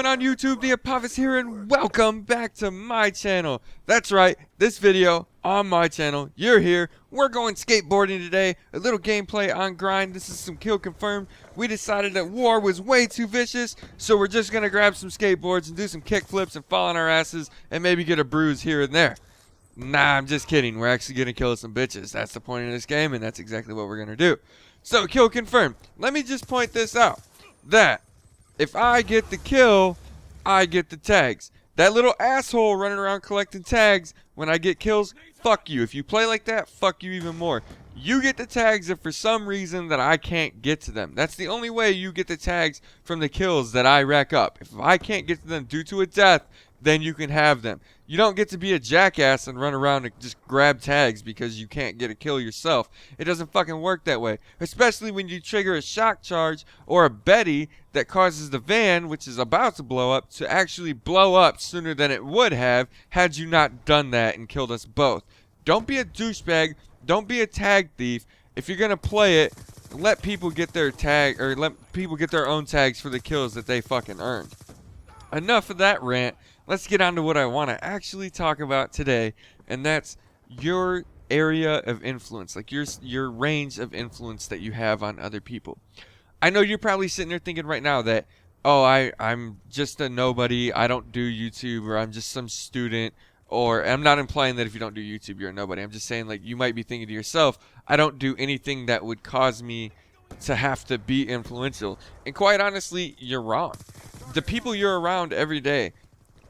going on YouTube? The Apophis here, and welcome back to my channel. That's right, this video on my channel. You're here. We're going skateboarding today. A little gameplay on Grind. This is some kill confirmed. We decided that war was way too vicious, so we're just gonna grab some skateboards and do some kick flips and fall on our asses and maybe get a bruise here and there. Nah, I'm just kidding. We're actually gonna kill some bitches. That's the point of this game, and that's exactly what we're gonna do. So, kill confirmed. Let me just point this out. That if I get the kill, I get the tags. That little asshole running around collecting tags when I get kills, fuck you. If you play like that, fuck you even more. You get the tags if for some reason that I can't get to them. That's the only way you get the tags from the kills that I rack up. If I can't get to them due to a death, then you can have them. You don't get to be a jackass and run around and just grab tags because you can't get a kill yourself. It doesn't fucking work that way. Especially when you trigger a shock charge or a Betty that causes the van, which is about to blow up, to actually blow up sooner than it would have had you not done that and killed us both. Don't be a douchebag. Don't be a tag thief. If you're gonna play it, let people get their tag, or let people get their own tags for the kills that they fucking earned. Enough of that rant. Let's get on to what I want to actually talk about today, and that's your area of influence, like your range of influence that you have on other people. I know you're probably sitting there thinking right now that, oh, I'm just a nobody, I don't do YouTube, or I'm just some student, or I'm not implying that if you don't do YouTube you're a nobody. I'm just saying, like, you might be thinking to yourself, I don't do anything that would cause me to have to be influential. And quite honestly, you're wrong. The people you're around every day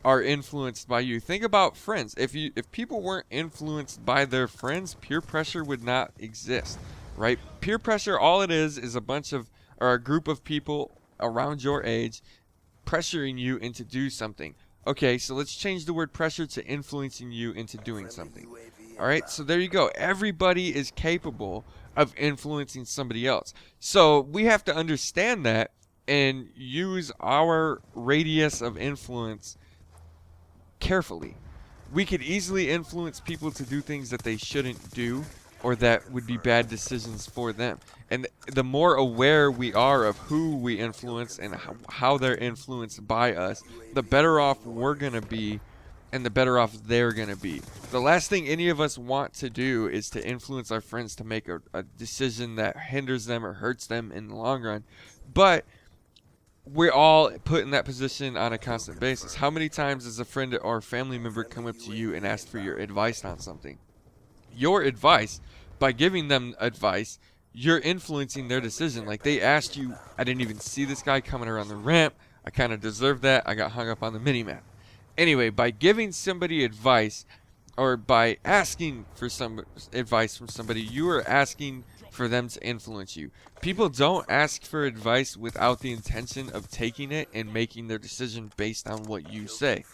are influenced by you. Think about friends. If people weren't influenced by their friends, peer pressure would not exist, right? Peer pressure, all it is a bunch of, or a group of people around your age pressuring you into do something. Okay, so let's change the word pressure to influencing you into doing something. All right, so there you go. Everybody is capable of influencing somebody else. So we have to understand that and use our radius of influence carefully. We could easily influence people to do things that they shouldn't do, or that would be bad decisions for them. And the more aware we are of who we influence and how they're influenced by us, the better off we're going to be, and the better off they're going to be. The last thing any of us want to do is to influence our friends to make a decision that hinders them or hurts them in the long run. But we're all put in that position on a constant basis. How many times does a friend or family member come up to you and ask for your advice on something? Your advice, by giving them advice, you're influencing their decision. Like, they asked you, I didn't even see this guy coming around the ramp. I kind of deserved that. I got hung up on the mini-map. Anyway, by giving somebody advice, or by asking for some advice from somebody, you are asking for them to influence you. People don't ask for advice without the intention of taking it and making their decision based on what you say.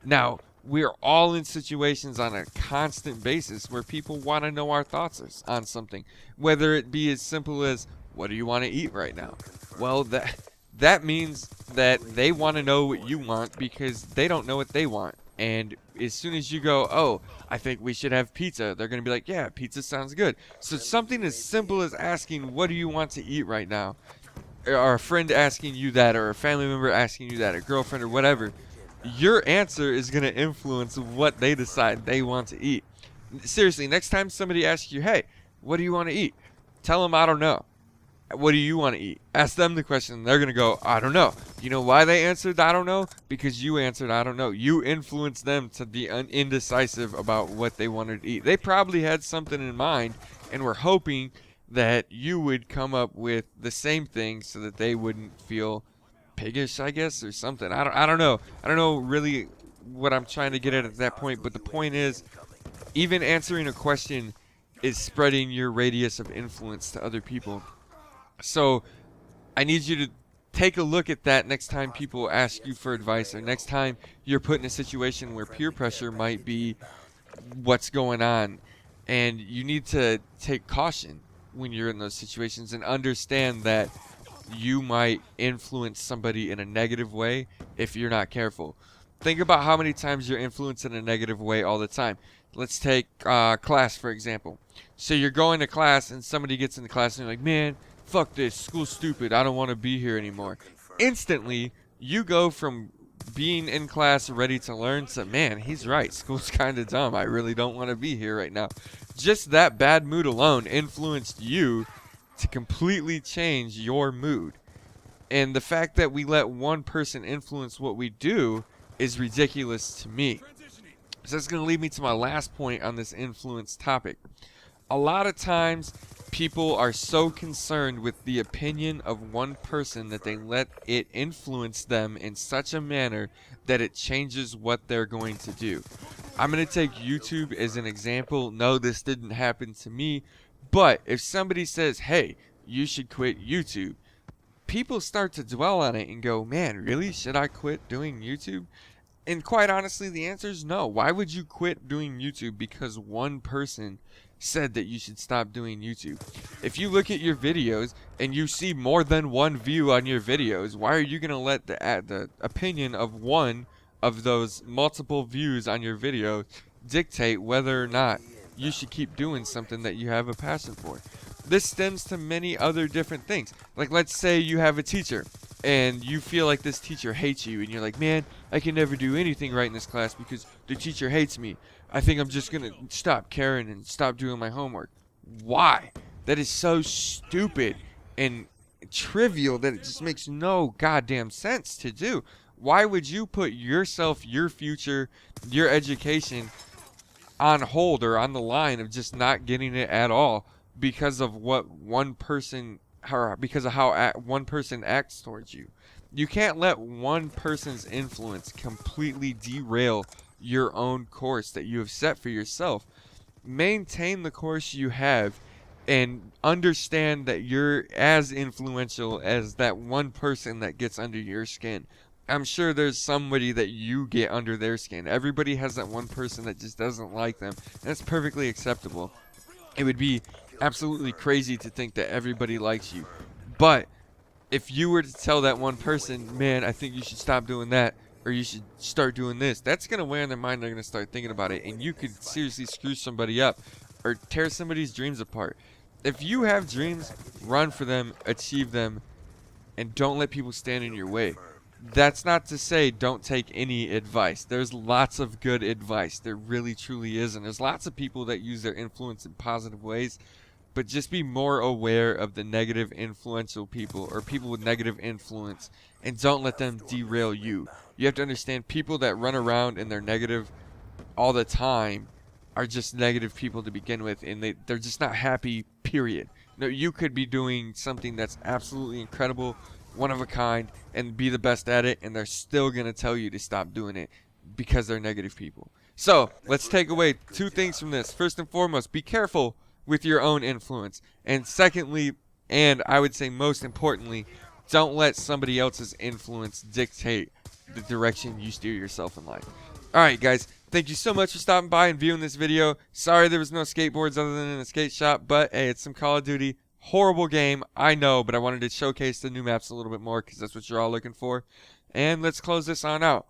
Now, we're all in situations on a constant basis where people want to know our thoughts on something, whether it be as simple as, what do you want to eat right now? Well, that means that they want to know what you want because they don't know what they want. And as soon as you go, oh, I think we should have pizza, they're going to be like, yeah, pizza sounds good. So something as simple as asking, what do you want to eat right now? Or a friend asking you that, or a family member asking you that, a girlfriend or whatever. Your answer is going to influence what they decide they want to eat. Seriously, next time somebody asks you, hey, what do you want to eat? Tell them, I don't know. What do you want to eat? Ask them the question. They're going to go, I don't know. You know why they answered, I don't know? Because you answered, I don't know. You influenced them to be indecisive about what they wanted to eat. They probably had something in mind and were hoping that you would come up with the same thing so that they wouldn't feel piggish, I guess, or something. I don't know. I don't know really what I'm trying to get at that point, but the point is, even answering a question is spreading your radius of influence to other people. So I need you to take a look at that next time people ask you for advice, or next time you're put in a situation where peer pressure might be what's going on. And you need to take caution when you're in those situations and understand that you might influence somebody in a negative way if you're not careful. Think about how many times you're influenced in a negative way all the time. Let's take class, for example. So you're going to class and somebody gets in the class and you're like, man, fuck this, school's stupid, I don't want to be here anymore. Instantly, you go from being in class ready to learn to, man, he's right, school's kind of dumb, I really don't want to be here right now. Just that bad mood alone influenced you to completely change your mood. And the fact that we let one person influence what we do is ridiculous to me. So that's going to lead me to my last point on this influence topic. A lot of times people are so concerned with the opinion of one person that they let it influence them in such a manner that it changes what they're going to do. I'm going to take YouTube as an example. No, this didn't happen to me, but if somebody says, hey, you should quit YouTube, people start to dwell on it and go, man, really? Should I quit doing YouTube? And quite honestly, the answer is no. Why would you quit doing YouTube because one person said that you should stop doing YouTube? If you look at your videos and you see more than one view on your videos, why are you going to let the opinion of one of those multiple views on your video dictate whether or not you should keep doing something that you have a passion for? This stems to many other different things. Like, let's say you have a teacher and you feel like this teacher hates you and you're like, man, I can never do anything right in this class because the teacher hates me. I think I'm just going to stop caring and stop doing my homework. Why? That is so stupid and trivial that it just makes no goddamn sense to do. Why would you put yourself, your future, your education on hold or on the line of just not getting it at all because of what one person, or because of how one person acts towards you? You can't let one person's influence completely derail your own course that you have set for yourself. Maintain the course you have and understand that you're as influential as that one person that gets under your skin. I'm sure there's somebody that you get under their skin. Everybody has that one person that just doesn't like them, and it's perfectly acceptable. It would be absolutely crazy to think that everybody likes you. But if you were to tell that one person, man, I think you should stop doing that, or you should start doing this, that's going to wear on their mind. They're going to start thinking about it, and you could seriously screw somebody up or tear somebody's dreams apart. If you have dreams, run for them, achieve them, and don't let people stand in your way. That's not to say don't take any advice. There's lots of good advice. There really, truly is. And there's lots of people that use their influence in positive ways. But just be more aware of the negative influential people or people with negative influence, and don't let them derail you. You have to understand, people that run around and they're negative all the time are just negative people to begin with, and they're just not happy, period. No, you could be doing something that's absolutely incredible, one of a kind, and be the best at it, and they're still going to tell you to stop doing it because they're negative people. So let's take away two things from this. First and foremost, be careful with your own influence. And secondly, and I would say most importantly, don't let somebody else's influence dictate the direction you steer yourself in life. Alright guys, thank you so much for stopping by and viewing this video. Sorry there was no skateboards other than in a skate shop, but hey, it's some Call of Duty. Horrible game, I know, but I wanted to showcase the new maps a little bit more because that's what you're all looking for. And let's close this on out.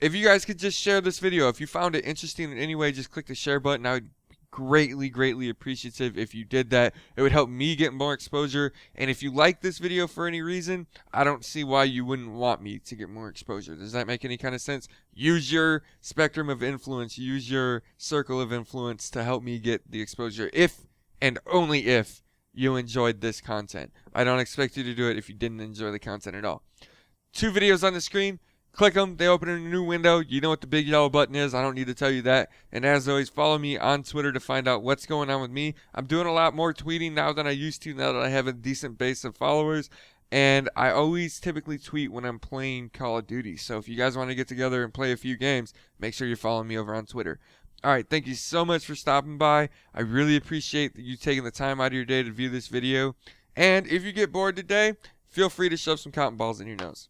If you guys could just share this video, if you found it interesting in any way, just click the share button. I would be greatly appreciative if you did that. It would help me get more exposure. And if you like this video for any reason, I don't see why you wouldn't want me to get more exposure. Does that make any kind of sense? Use your spectrum of influence, use your circle of influence to help me get the exposure, if and only if you enjoyed this content. I don't expect you to do it if you didn't enjoy the content at all. 2 videos on the screen. Click them. They open in a new window. You know what the big yellow button is. I don't need to tell you that. And as always, follow me on Twitter to find out what's going on with me. I'm doing a lot more tweeting now than I used to, now that I have a decent base of followers. And I always typically tweet when I'm playing Call of Duty. So if you guys want to get together and play a few games, make sure you're following me over on Twitter. Alright, thank you so much for stopping by. I really appreciate you taking the time out of your day to view this video. And if you get bored today, feel free to shove some cotton balls in your nose.